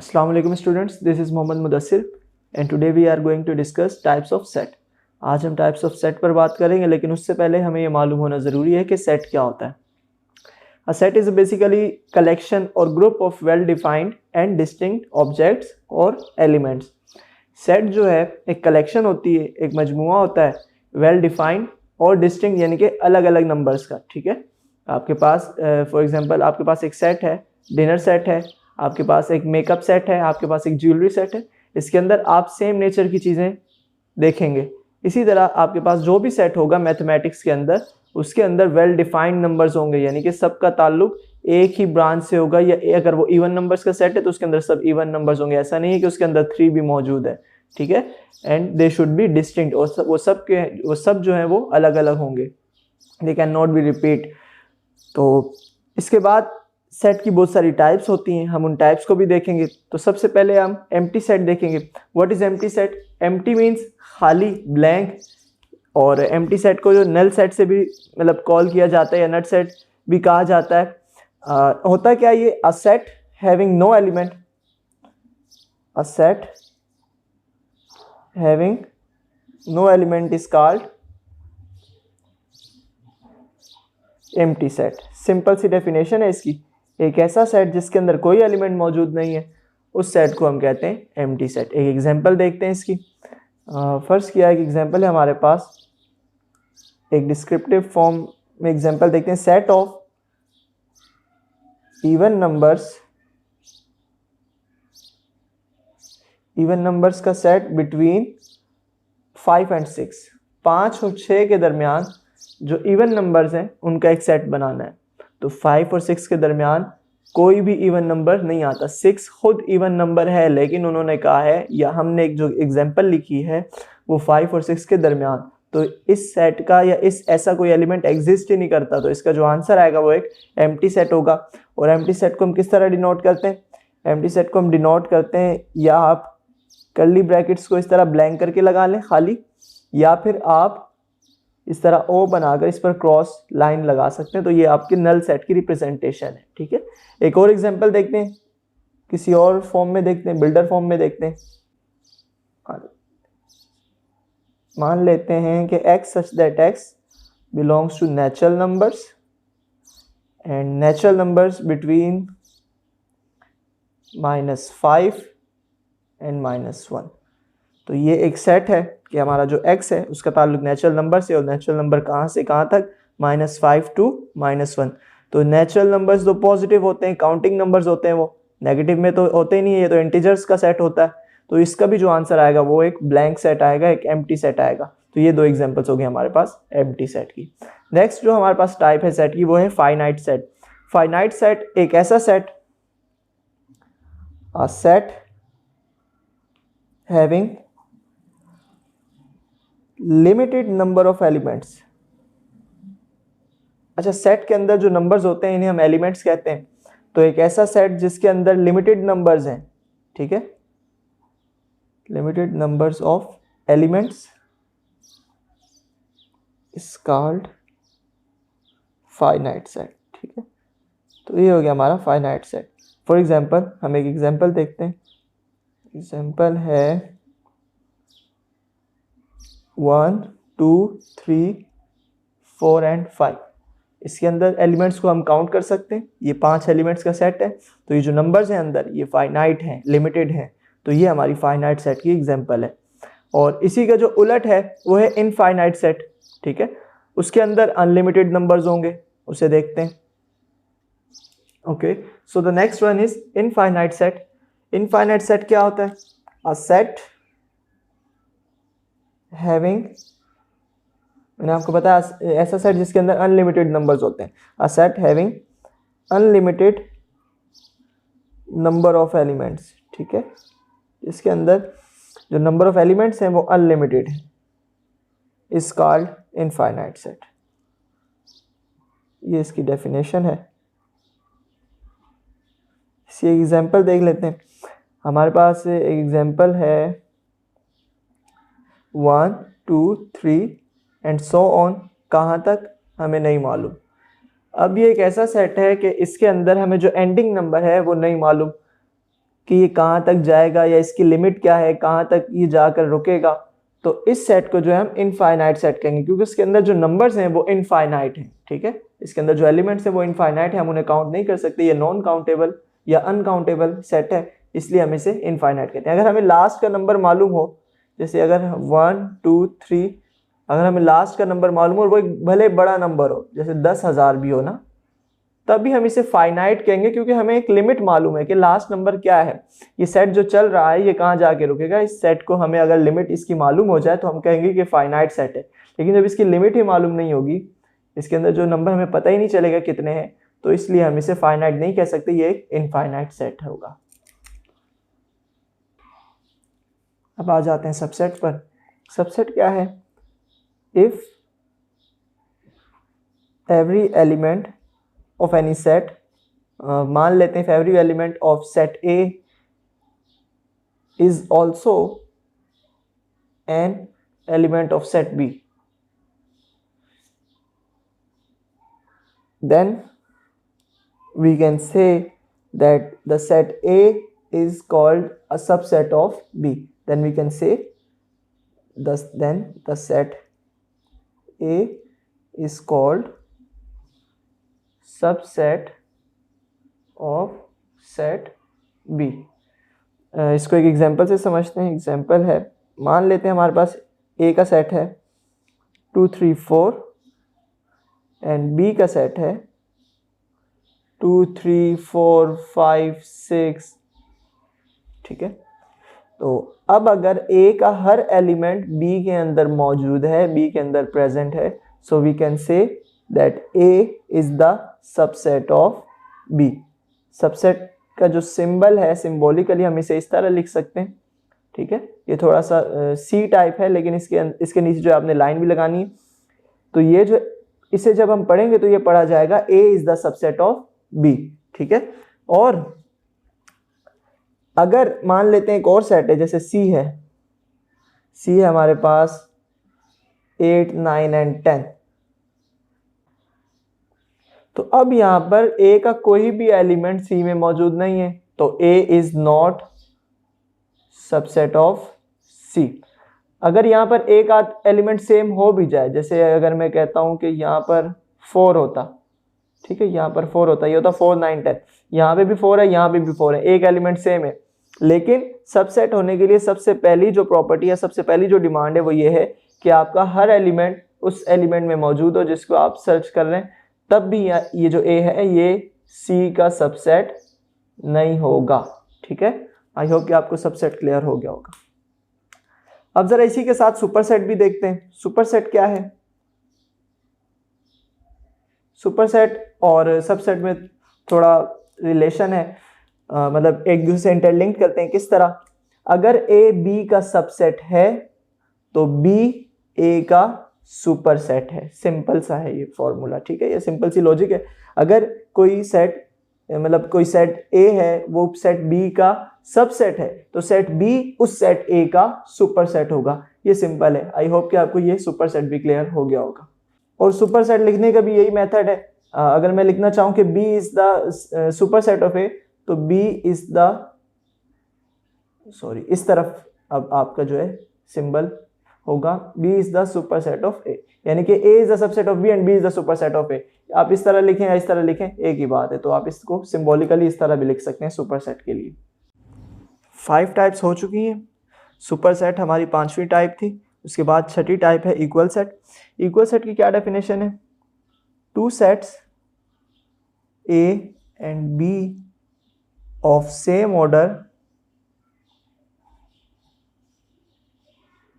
Assalamu alaikum students, this is Mohammad Mudassir and today we are going to discuss types of set. आज हम types of set पर बात करेंगे, लेकिन उससे पहले हमें ये मालूम होना ज़रूरी है कि set क्या होता है. A set is basically collection or group of well-defined and distinct objects or elements. Set जो है एक collection होती है, एक मजमुआ होता है well-defined और distinct यानी कि अलग-अलग numbers का. ठीक है, आपके पास for example आपके पास एक set है, dinner set है, आपके पास एक मेकअप सेट है, आपके पास एक ज्वेलरी सेट है. इसके अंदर आप सेम नेचर की चीज़ें देखेंगे. इसी तरह आपके पास जो भी सेट होगा मैथमेटिक्स के अंदर, उसके अंदर वेल डिफाइंड नंबर्स होंगे, यानी कि सबका ताल्लुक एक ही ब्रांच से होगा. या अगर वो इवन नंबर्स का सेट है तो उसके अंदर सब इवन नंबर्स होंगे. ऐसा नहीं है कि उसके अंदर 3 भी मौजूद है. ठीक है, and they should be distinct, और वो सब जो है वो अलग अलग होंगे. They can not be repeat. तो इसके बाद सेट की बहुत सारी टाइप्स होती हैं, हम उन टाइप्स को भी देखेंगे. तो सबसे पहले हम एम्प्टी सेट देखेंगे. What is empty set? Empty means खाली, ब्लैंक. और एम्प्टी सेट को जो नल सेट से भी मतलब कॉल किया जाता है या नट सेट भी कहा जाता है. होता क्या ये? A set having no element, a set having no element is called empty set. Simple सी डेफिनेशन है इसकी. एक ऐसा सेट जिसके अंदर कोई एलिमेंट मौजूद नहीं है, उस सेट को हम कहते हैं एम्प्टी सेट. एक एग्जांपल देखते हैं इसकी. फर्स्ट किया एक एग्जांपल है हमारे पास, एक डिस्क्रिप्टिव फॉर्म में एग्जांपल देखते हैं. सेट ऑफ इवन नंबर्स का सेट बिटवीन 5 and 6. 5 और 6 के दरमियान जो इवन नंबर्स हैं उनका एक सेट बनाना है. तो 5 और 6 के दरमियान कोई भी इवन नंबर नहीं आता. 6 खुद इवन नंबर है, लेकिन उन्होंने कहा है, या हमने एक जो एग्जांपल लिखी है वो 5 और 6 के दरमियान, तो इस सेट का या इस ऐसा कोई एलिमेंट एग्जिस्ट ही नहीं करता. तो इसका जो आंसर आएगा वो एक एम्प्टी सेट होगा. और एम्प्टी सेट को हम किस तरह डिनोट करते हैं? एम्प्टी सेट को हम डिनोट करते हैं, या आप कर्ली ब्रैकेट्स को इस तरह ब्लैंक करके लगा लें खाली, या फिर आप इस तरह ओ बनाकर इस पर क्रॉस लाइन लगा सकते हैं. तो ये आपके नल सेट की रिप्रेजेंटेशन है. ठीक है, एक और एग्जांपल देखते हैं, किसी और फॉर्म में देखते हैं, बिल्डर फॉर्म में देखते हैं. मान लेते हैं कि x such that x belongs to natural numbers and natural numbers between -5 and -1. तो ये एक सेट है कि हमारा जो x है उसका ताल्लुक नेचुरल नंबर से, और नेचुरल नंबर कहाँ से कहाँ तक? -5 to -1. तो नेचुरल नंबर्स तो पॉजिटिव होते हैं, काउंटिंग नंबर्स होते हैं, वो नेगेटिव में तो होते ही नहीं है. ये तो इंटीजर्स का सेट होता है. तो इसका भी जो आंसर आएगा वो एक ब्लैंक सेट आएगा, एक एम्प्टी सेट आएगा. तो ये दो एग्जांपल्स हो गए हमारे पास एम्प्टी सेट की. नेक्स्ट जो हमारे पास टाइप है सेट की वो है फाइनाइट सेट. फाइनाइट सेट एक ऐसा set, a set having limited number of elements. अच्छा, सेट के अंदर जो नंबर्स होते हैं इन्हें हम एलिमेंट्स कहते हैं. तो एक ऐसा सेट जिसके अंदर लिमिटेड नंबर्स हैं, ठीक है, limited numbers of elements is called finite set. ठीक है, तो ये हो गया हमारा फाइनाइट सेट. फॉर एग्जांपल हम एक एग्जांपल देखते हैं. एग्जांपल है 1 2 3 4 and 5. इसके अंदर एलिमेंट्स को हम काउंट कर सकते हैं. ये 5 एलिमेंट्स का सेट है. तो ये जो नंबर्स हैं अंदर ये फाइनाइट हैं, लिमिटेड हैं. तो ये हमारी फाइनाइट सेट की एग्जांपल है. और इसी का जो उलट है वो है इनफाइनाइट सेट. ठीक है, उसके अंदर अनलिमिटेड नंबर्स होंगे, उसे देखते हैं. Okay, so the next one is infinite set. Infinite set क्या होता है? अ सेट हैविंग, मैंने आपको बताया ऐसा सेट जिसके अंदर अनलिमिटेड नंबर्स होते हैं. अ set having unlimited number of elements. ठीक है, इसके अंदर जो नंबर ऑफ एलिमेंट्स हैं वो अनलिमिटेड है, इज कॉल्ड इनफाइनाइट सेट. ये इसकी डेफिनेशन है. इसी एग्जांपल देख लेते हैं. हमारे पास एक एग्जांपल है 1 2 3 एंड सो ऑन. कहाँ तक हमें नहीं मालूम. अब ये एक ऐसा सेट है कि इसके अंदर हमें जो एंडिंग नंबर है वो नहीं मालूम. कि ये कहाँ तक जाएगा या इसकी लिमिट क्या है, कहाँ तक ये जाकर रुकेगा, तो इस सेट को जो है हम इनफाइनाइट सेट कहेंगे, क्योंकि इसके अंदर जो नंबर्स हैं वो इनफाइनाइट हैं। ठीक है, इसके अंदर जो एलिमेंट्स हैं वो इनफाइनाइट है, हम उन्हें काउंट नहीं कर सकते, ये नॉन काउंटेबल या अनकाउंटेबल सेट है, इसलिए हम इसे इनफाइनाइट कहते हैं। अगर हमें लास्ट का नंबर मालूम हो, जैसे अगर 1 2 3, अगर हमें लास्ट का नंबर मालूम हो और वो एक भले बड़ा नंबर हो, जैसे 10,000 भी हो ना, तब भी हम इसे फाइनाइट कहेंगे, क्योंकि हमें एक लिमिट मालूम है कि लास्ट नंबर क्या है, ये सेट जो चल रहा है ये कहाँ जाके रुकेगा। इस सेट को हमें अगर लिमिट इसकी मालूम हो जाए तो हम कहेंगे कि फाइनाइट सेट है। लेकिन जब इसकी लिमिट ही मालूम नहीं होगी, इसके अंदर जो नंबर हमें पता ही नहीं चलेगा कितने हैं, तो इसलिए हम इसे फाइनाइट नहीं कह सकते, ये एक इनफाइनाइट सेट होगा। अब आ जाते हैं सबसेट पर। सबसेट क्या है? If every element of any set, मान लेते हैं every element of set A is also an element of set B, then we can say that the set A is called a subset of B. Then we can say the set A is called subset of set B. इसको एक example से समझते हैं। Example है, मान लेते हैं हमारे पास A का सेट है 2 3 4 एंड B का सेट है 2 3 4 5 6। ठीक है, तो अब अगर A का हर एलिमेंट B के अंदर मौजूद है, B के अंदर प्रेजेंट है, so we can say that A is the subset of B। Subset का जो सिंबल है, सिंबॉलिकली हम इसे इस तरह लिख सकते हैं। ठीक है, ये थोड़ा सा C टाइप है, लेकिन इसके नीचे जो आपने लाइन भी लगानी है, तो ये जो इसे जब हम पढ़ेंगे तो ये पढ़ा जाएगा A is the subset of B। ठीक है, और अगर मान लेते हैं एक और सेट है, जैसे C है हमारे पास 8 9 एंड 10, तो अब यहां पर A का कोई भी एलिमेंट C में मौजूद नहीं है, तो A is not subset of C। अगर यहाँ पर एक आध एलिमेंट सेम हो भी जाए, जैसे अगर मैं कहता हूँ कि यहाँ पर 4 होता, ठीक है, यहाँ पर 4 होता, ये होता 4 9 10, यहाँ पे भी 4 है, यहाँ पे भी 4 है, एक एलिमेंट सेम है, लेकिन सबसेट होने के लिए सबसे पहली जो प्रॉपर्टी है, सबसे पहली जो डिमांड है वो ये है कि आपका हर एलिमेंट उस एलिमेंट में मौजूद हो जिसको आप सर्च कर रहे हैं, तब भी ये जो A है ये C का सबसेट नहीं होगा। ठीक है, आई होप कि आपको सबसेट क्लियर हो गया होगा। अब जरा इसी के साथ सुपरसेट भी देखते हैं। सुपरसेट क्या है? सुपरसेट और सबसेट में थोड़ा रिलेशन है, मतलब एक दूसरे से इंटरलिंक करते हैं। किस तरह? अगर A B का सबसेट है तो B A का सुपरसेट है। सिंपल सा है ये फॉर्मूला। ठीक है, ये सिंपल सी लॉजिक है। अगर कोई सेट, मतलब कोई सेट A है, वो सेट B का सबसेट है, तो सेट B उस सेट A का सुपरसेट होगा। ये सिंपल है। आई होप कि आपको ये सुपरसेट भी क्लियर हो गया होगा। और सुपरसेट लिखने का भी यही मेथड है। अगर मैं लिखना चाहूँ कि B is the superset of A, तो B इज द, सॉरी, इस तरफ अब आपका जो है सिंबल होगा B is the superset of A, यानी कि A is the subset of B and B is the superset of A। आप इस तरह लिखें या इस तरह लिखें, एक ही बात है। तो आप इसको सिंबॉलिकली इस तरह भी लिख सकते हैं सुपरसेट के लिए। 5 टाइप्स हो चुकी हैं। सुपरसेट हमारी 5वीं टाइप थी। उसके बाद 6ठी टाइप है इक्वल सेट। इक्वल सेट की क्या डेफिनेशन है? 2 sets A and B of same order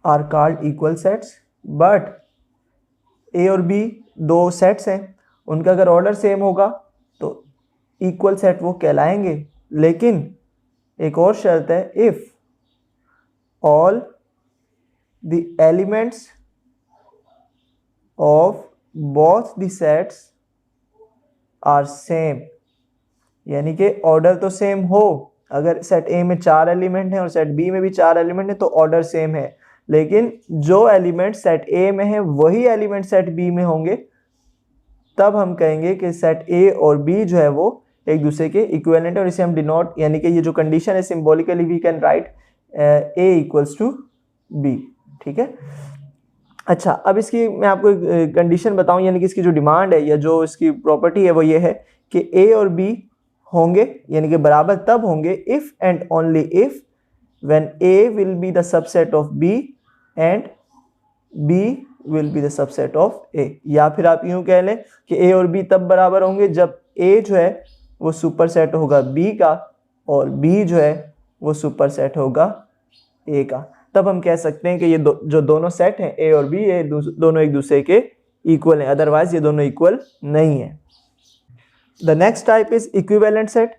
are called equal sets, but A और B दो सेट्स हैं, उनका अगर ऑर्डर सेम होगा तो इक्वल सेट वो कहलाएंगे। लेकिन एक और शर्त है, if all the elements of both the sets are same, यानी कि ऑर्डर तो सेम हो। अगर सेट A में 4 एलिमेंट हैं और सेट B में भी 4 एलिमेंट हैं तो ऑर्डर सेम है, लेकिन जो एलिमेंट सेट A में है वही एलिमेंट सेट B में होंगे, तब हम कहेंगे कि सेट A और B जो है वो एक दूसरे के इक्विवेलेंट है और इसे हम डिनोट यानी कि ये जो कंडीशन है symbolically we can write A equals to B, ठीक है। अच्छा, अब इसकी मैं आपको एक कंडीशन बताऊं, यानी कि इसकी जो डिमांड है या जो इसकी प्रॉपर्टी है वो ये है कि ए और बी होंगे यानी कि बराबर तब होंगे if and only if when A will be the subset of B and B will be the subset of A. या फिर आप यूं कह लें कि ए और बी तब बराबर होंगे जब ए जो है वो सुपरसेट होगा बी का और बी जो है वो सुपरसेट होगा ए का। तब हम कह सकते हैं कि ये जो दोनों सेट हैं ए और बी, ये दोनों एक दूसरे के इक्वल हैं, अदरवाइज ये दोनों इक्वल नहीं है। The next type is equivalent set.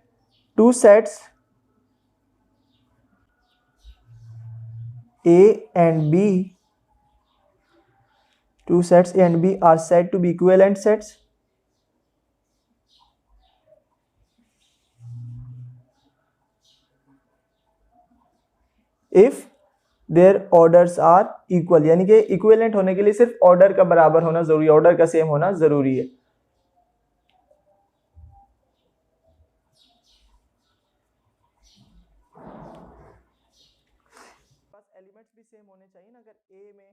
Two sets A and B, two sets A and B are said to be equivalent sets if their orders are equal। यानी कि इक्विवेलेंट होने के लिए सिर्फ ऑर्डर का बराबर होना जरूरी है, ऑर्डर का सेम होना जरूरी है। एलिमेंट्स भी सेम होने चाहिए ना। अगर ए में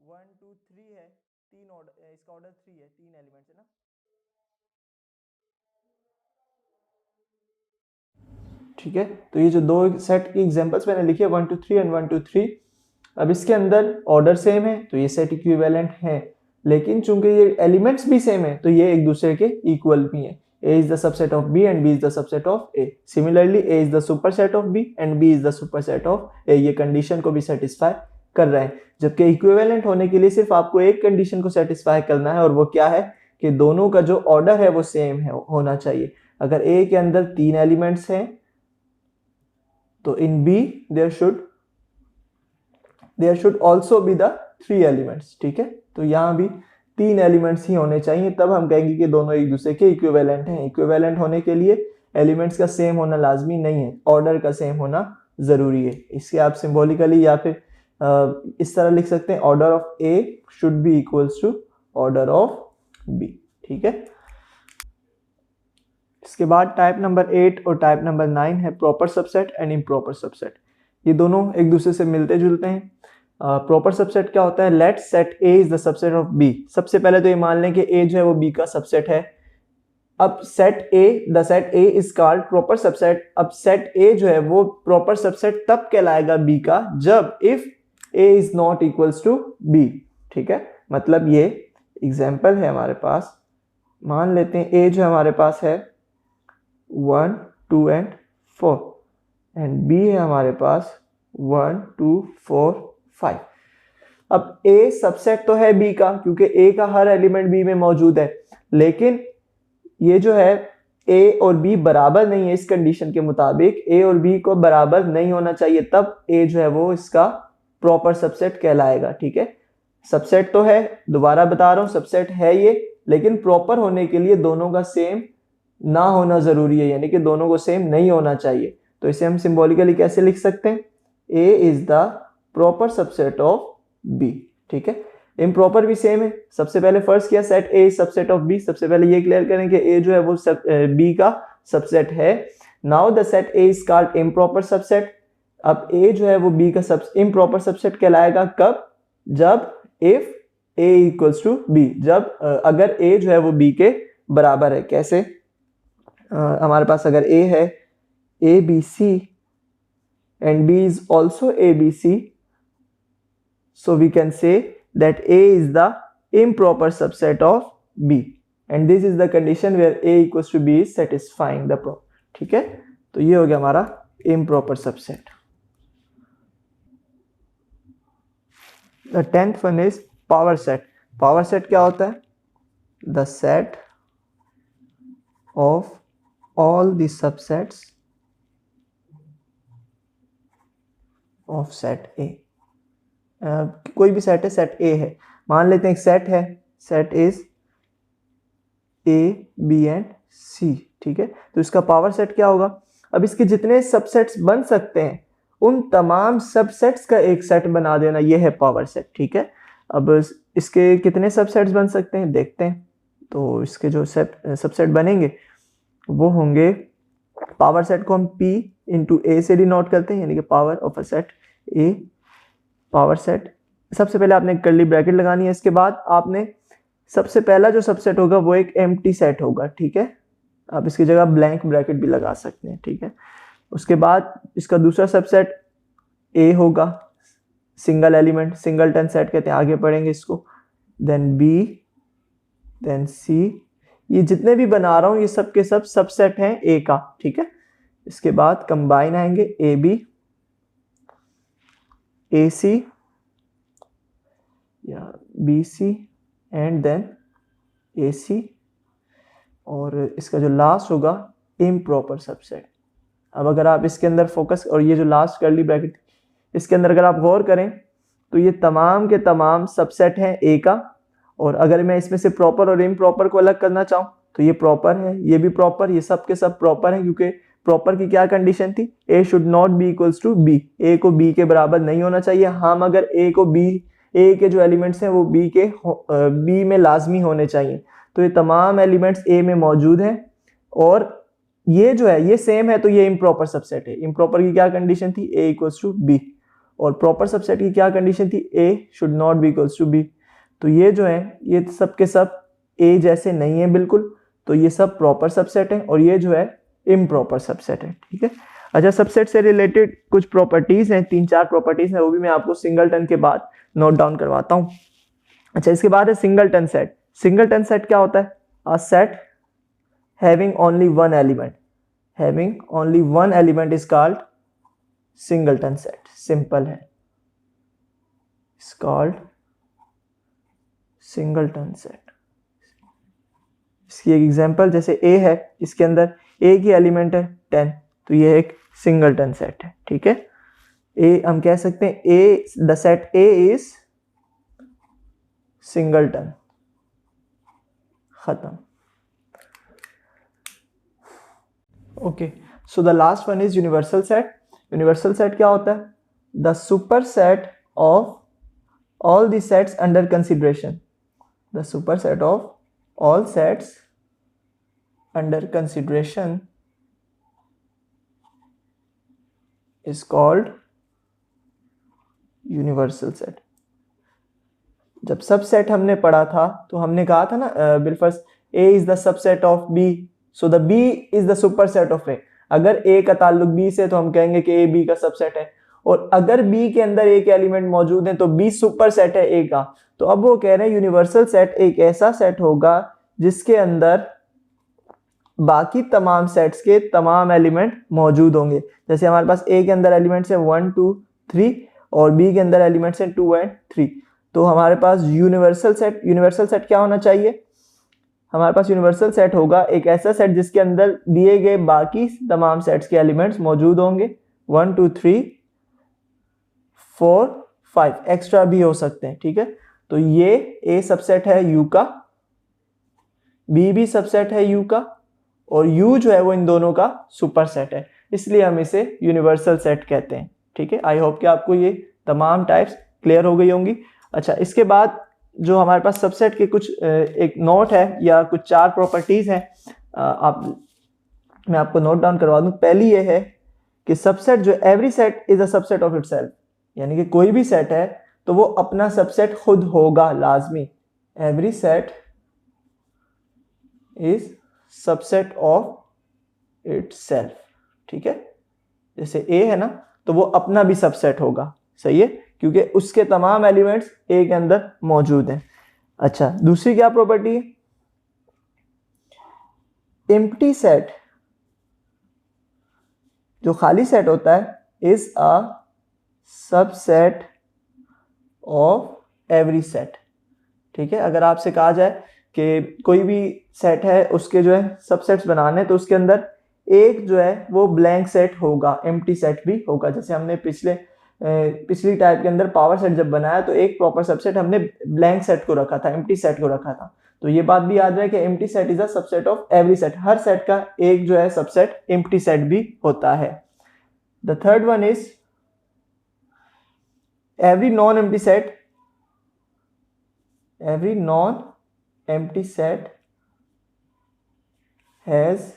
1 2 3 है, तीन ऑर्डर, इसका ऑर्डर 3 है, तीन एलिमेंट्स है ना। ठीक है, तो ये जो दो सेट की एग्जांपल्स मैंने लिखे 1 2 3 एंड 1 2 3, अब इसके अंदर ऑर्डर सेम है तो ये सेट इक्विवेलेंट है, लेकिन चूंकि ये एलिमेंट्स भी सेम है तो ये एक दूसरे के इक्वल भी है। A is the subset of B and B is the subset of A. Similarly, A is the superset of B and B is the superset of A. ये कंडीशन को भी सेटिस्फाई कर रहे हैं, जबकि इक्विवेलेंट होने के लिए सिर्फ आपको एक कंडीशन को सेटिस्फाई करना है और वो क्या है कि दोनों का जो ऑर्डर है वो सेम है होना चाहिए। अगर A के अंदर 3 एलिमेंट्स हैं तो इन B there should also be the 3 elements, ठीक है। तो यहाँ भी 3 एलिमेंट्स ही होने चाहिए, तब हम कहेंगे कि दोनों एक दूसरे के इक्विवेलेंट हैं। इक्विवेलेंट होने के लिए एलिमेंट्स का सेम होना लाजमी नहीं है, ऑर्डर का सेम होना जरूरी है। इसके आप सिंबॉलिकली या फिर इस तरह लिख सकते हैं, order of A should be equals to order of B, ठीक है। इसके बाद टाइप नंबर 8 और टाइप नंबर 9 है proper subset and improper subset. ये दोनों एक दूसरे से मिलते जुलते हैं। प्रॉपर सबसेट क्या होता है? Let set A is the subset of B. सबसे पहले तो ये मान लें कि ए जो है वो बी का सबसेट है। अब set A, the set A is called proper subset. अब सेट ए जो है वो प्रॉपर सबसेट तब कहलाएगा बी का जब if A is not equals to B, ठीक है। मतलब ये एग्जाम्पल है हमारे पास, मान लेते हैं ए जो हमारे पास है 1 2 एंड 4 एंड बी है हमारे पास 1 2 4 5। अब ए सबसेट तो है बी का क्योंकि ए का हर एलिमेंट बी में मौजूद है, लेकिन ये जो है ए और बी बराबर नहीं है। इस कंडीशन के मुताबिक ए और बी को बराबर नहीं होना चाहिए, तब ए जो है वो इसका प्रॉपर सबसेट कहलाएगा, ठीक है। सबसेट तो है, दोबारा बता रहा हूं, सबसेट है ये, लेकिन प्रॉपर होने के लिए दोनों का सेम ना होना जरूरी है, यानी कि दोनों को सेम नहीं होना चाहिए। तो इसे हम सिंबॉलिकली कैसे लिख सकते हैं? A is the proper subset of B, ठीक है। इम्प्रॉपर भी सेम है। सबसे पहले फर्स्ट किया set A subset of B, सबसे पहले ये क्लियर करें कि ए जो है वो बी का सबसेट है। Now the set A is called improper subset. अब ए जो है वो बी का इम्प्रॉपर सबसेट कहलाएगा कब? जब if A equals to B, जब अगर ए जो है वो बी के बराबर है। कैसे? हमारे पास अगर ए है A B C and B is also ABC, so we can say that A is the improper subset of B and this is the condition where A equals to B is satisfying the problem, ठीक है। तो ये हो गया हमारा improper subset। The 10th one is power set। power set क्या होता है? The set of all the subsets of set ए। कोई भी सेट है, सेट ए है, मान लेते हैं एक सेट है, set is A B and C, ठीक है। तो इसका पावर सेट क्या होगा? अब इसके जितने सबसेट्स बन सकते हैं उन तमाम सबसेट्स का एक सेट बना देना, ये है पावर सेट, ठीक है। अब इसके कितने सबसेट्स बन सकते हैं देखते हैं। तो इसके जो सबसेट बनेंगे वो होंगे, पावर सेट को हम P इंटू ए से डिनोट करते हैं, यानी कि power of a set A, power set. सबसे पहले आपने कर्ली ब्रैकेट लगानी है, इसके बाद आपने सबसे पहला जो सबसेट होगा वो एक एम्प्टी सेट होगा, ठीक है। आप इसकी जगह ब्लैंक ब्रैकेट भी लगा सकते हैं, ठीक है। उसके बाद इसका दूसरा सबसेट ए होगा, सिंगल एलिमेंट, सिंगलटन सेट कहते हैं, आगे पढ़ेंगे इसको। देन बी, देन सी, ये जितने भी बना रहा हूं ये सब के सब सबसेट हैं ए का, ठीक है। इसके बाद कंबाइन आएंगे ए बी, ए सी या बी सी एंड देन ए सी, और इसका जो लास्ट होगा इम्प्रॉपर सबसेट। अब अगर आप इसके अंदर फोकस, और ये जो लास्ट कर्ली ब्रैकेट इसके अंदर अगर आप गौर करें तो ये तमाम के तमाम सबसेट हैं ए का, और अगर मैं इसमें से प्रॉपर और इम्प्रॉपर को अलग करना चाहूँ तो ये प्रॉपर है, ये भी प्रॉपर, ये सब के सब प्रॉपर है, क्योंकि प्रॉपर की क्या कंडीशन थी, A should not be equals to B, A को बी के बराबर नहीं होना चाहिए। हाँ, मगर ए को बी, ए के जो एलिमेंट्स हैं वो बी में लाजमी होने चाहिए। तो ये तमाम एलिमेंट्स ए में मौजूद हैं, और ये जो है ये सेम है, तो ये इम्प्रॉपर सबसेट है। इम्प्रॉपर की क्या कंडीशन थी, ए इक्वल्स टू बी, और प्रॉपर सबसेट की क्या कंडीशन थी, A should not be equals to B. तो ये जो है ये सब के सब ए जैसे नहीं है बिल्कुल, तो ये सब प्रॉपर सबसेट है, और ये जो है इम्प्रॉपर सबसेट है, ठीक है। अच्छा, सबसेट से रिलेटेड कुछ प्रॉपर्टीज हैं, 3-4 प्रॉपर्टीज हैं, वो भी मैं आपको सिंगलटन के बाद नोट डाउन करवाता हूँ। अच्छा, इसके बाद है सिंगलटन सेट। सिंगलटन सेट क्या होता है, अ set having only one element, having only one element is called singleton set. Simple है, इज कॉल्ड सिंगलटन सेट। इसकी एक एग्जांपल जैसे ए है, इसके अंदर ए की एलिमेंट है 10, तो ये एक सिंगलटन सेट है, ठीक है। ए हम कह सकते हैं A, the set A is singleton, खत्म। Okay, so the last one is universal set. Universal set क्या होता है, the super set of all the sets under consideration, the super set of all sets under consideration is called universal set। जब subset हमने पढ़ा था तो हमने कहा था ना बिलफर्स्ट, A is the subset of B, so the B is the superset of A। अगर A का ताल्लुक B से तो हम कहेंगे कि A B का सबसेट है, और अगर B के अंदर A के एलिमेंट मौजूद हैं तो B सुपरसेट है A का। तो अब वो कह रहे हैं यूनिवर्सल सेट एक ऐसा सेट होगा जिसके अंदर बाकी तमाम सेट्स के तमाम एलिमेंट मौजूद होंगे। जैसे हमारे पास A के अंदर एलिमेंट्स हैं 1 2 3 और B के अंदर एलिमेंट्स हैं 2 और 3, तो हमारे पास यूनिवर्सल सेट क्या होना चाहिए, हमारे पास यूनिवर्सल सेट होगा एक ऐसा सेट जिसके अंदर दिए गए बाकी तमाम सेट्स के एलिमेंट्स मौजूद होंगे, 1 2 3 4 5, एक्स्ट्रा भी हो सकते हैं, ठीक है। तो ये A सबसेट है U का, B भी सबसेट है U का, और U जो है वो इन दोनों का सुपर सेट है, इसलिए हम इसे यूनिवर्सल सेट कहते हैं, ठीक है। आई होप कि आपको ये तमाम टाइप्स क्लियर हो गई होंगी। अच्छा, इसके बाद जो हमारे पास सबसेट के कुछ एक नोट है या कुछ 4 प्रॉपर्टीज हैं, मैं आपको नोट डाउन करवा दूं। पहली ये है कि सबसेट जो every set is a subset of itself, यानी कि कोई भी सेट है तो वो अपना सबसेट खुद होगा लाजमी। Every set is subset of itself, ठीक है। जैसे A है ना, तो वो अपना भी सबसेट होगा, सही है, क्योंकि उसके तमाम एलिमेंट्स A के अंदर मौजूद हैं। अच्छा, दूसरी क्या प्रॉपर्टी है, एम्प्टी सेट, जो खाली सेट होता है, is a subset of every set, ठीक है। अगर आपसे कहा जाए कि कोई भी सेट है उसके जो है सबसेट्स बनाने, तो उसके अंदर एक जो है वो ब्लैंक सेट होगा, एम्प्टी सेट भी होगा। जैसे हमने पिछली टाइप के अंदर पावर सेट जब बनाया तो एक प्रॉपर सबसेट हमने ब्लैंक सेट को रखा था, एम्प्टी सेट को रखा था। तो ये बात भी याद रहे कि empty set is a subset of every set, her set का एक जो है सबसेट एम्प्टी सेट भी होता है। The third one is every non-empty set has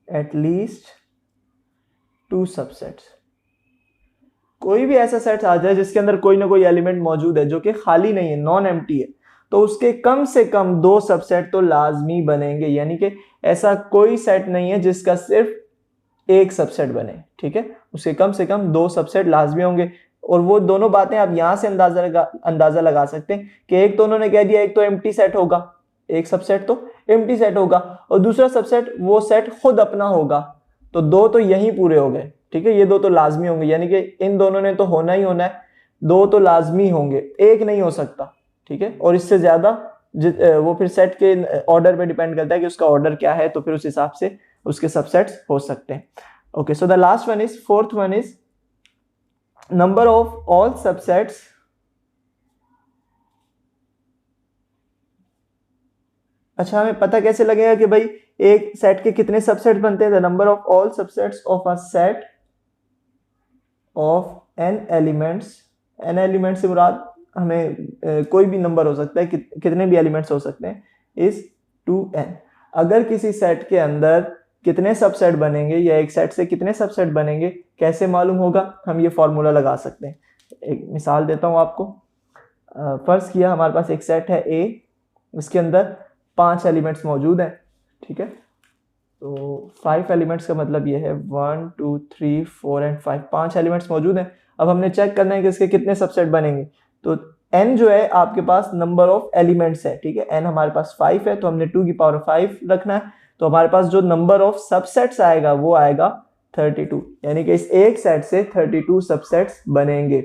at least 2 subsets. कोई भी ऐसा सेट आ जाए जिसके अंदर कोई ना कोई एलिमेंट मौजूद है जो कि खाली नहीं है, नॉन एम्प्टी है, तो उसके कम से कम 2 सबसेट तो लाजमी बनेंगे। यानी कि ऐसा कोई सेट नहीं है जिसका सिर्फ एक सबसेट बने, ठीक है, उसके कम से कम 2 सबसेट लाजमी होंगे। और वो दोनों बातें आप यहां से अंदाजा लगा सकते हैं कि एक तो उन्होंने कह दिया एक तो एम्प्टी सेट होगा, एक सबसेट तो एम्प्टी सेट होगा, और दूसरा सबसेट वो सेट खुद अपना होगा, तो 2 तो यही पूरे हो गए, ठीक है, ये 2 तो लाजमी होंगे। यानी कि इन दोनों ने तो होना ही होना है, 2 तो लाजमी होंगे, एक नहीं हो सकता, ठीक है। और इससे ज्यादा वो फिर सेट के ऑर्डर पे डिपेंड करता है कि उसका ऑर्डर क्या है, तो फिर उस हिसाब से उसके सबसेट्स हो सकते हैं। Okay, so the last one is, fourth one is number of all subsets अच्छा, हमें पता कैसे लगेगा कि भाई एक सेट के कितने सबसेट बनते हैं? The number of all subsets of a set of n elements. N element से मुराद हमें कोई भी नंबर हो सकता है, कितने भी एलिमेंट्स हो सकते हैं, इज 2n। अगर किसी सेट के अंदर कितने सबसेट बनेंगे या एक सेट से कितने सबसेट बनेंगे कैसे मालूम होगा? हम ये फॉर्मूला लगा सकते हैं। एक मिसाल देता हूं आपको। फर्ज किया हमारे पास एक सेट है A, इसके अंदर 5 एलिमेंट्स मौजूद हैं, ठीक है। तो 5 एलिमेंट्स का मतलब ये है 1 2 3 4 एंड 5, 5 एलिमेंट्स मौजूद हैं। अब हमने चेक करना है कि इसके कितने सबसेट बनेंगे। तो n जो है आपके पास नंबर ऑफ एलिमेंट्स है, ठीक है, n हमारे पास 5 है, तो हमने 2 की पावर 5 रखना है। तो हमारे पास जो नंबर ऑफ सबसेट्स आएगा वो आएगा 32, यानी कि इस एक सेट से 32 सबसेट्स बनेंगे।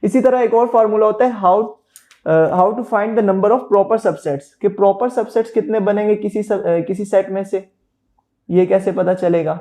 इसी तरह एक और फॉर्मूला होता है how to find the number of proper subsets, कि प्रॉपर सबसेट्स कितने बनेंगे किसी सेट में से, ये कैसे पता चलेगा?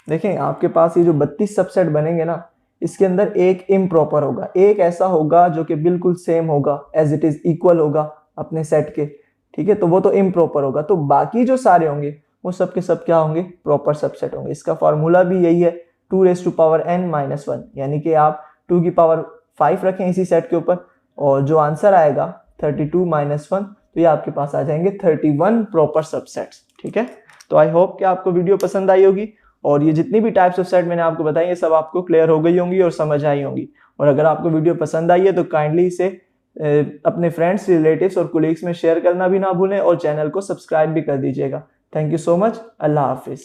देखें, आपके पास ये जो 32 सबसेट बनेंगे ना, इसके अंदर एक इम्प्रॉपर होगा, एक ऐसा होगा जो कि बिल्कुल सेम होगा, एज इट इज इक्वल होगा अपने सेट के, ठीक है, तो वो तो इम्प्रॉपर होगा। तो बाकी जो सारे होंगे वो सब के सब क्या होंगे? प्रॉपर सबसेट होंगे। इसका फॉर्मूला भी यही है, 2n-1, यानी कि आप 2 की पावर 5 रखें इसी सेट के ऊपर, और जो आंसर आएगा 32 - 1, तो ये आपके पास आ जाएंगे 31 प्रॉपर सबसेट्स, ठीक है। तो आई होप कि आपको वीडियो पसंद आई होगी, और ये जितनी भी टाइप्स ऑफ सेट मैंने आपको बताई ये सब आपको क्लियर हो गई होंगी और समझ आई होंगी। और अगर आपको वीडियो पसंद आई है तो काइंडली इसे अपने फ्रेंड्स, रिलेटिव्स और कोलीग्स में शेयर करना भी ना भूलें, और चैनल को सब्सक्राइब भी कर दीजिएगा। Thank you so much. Allah हाफिज़।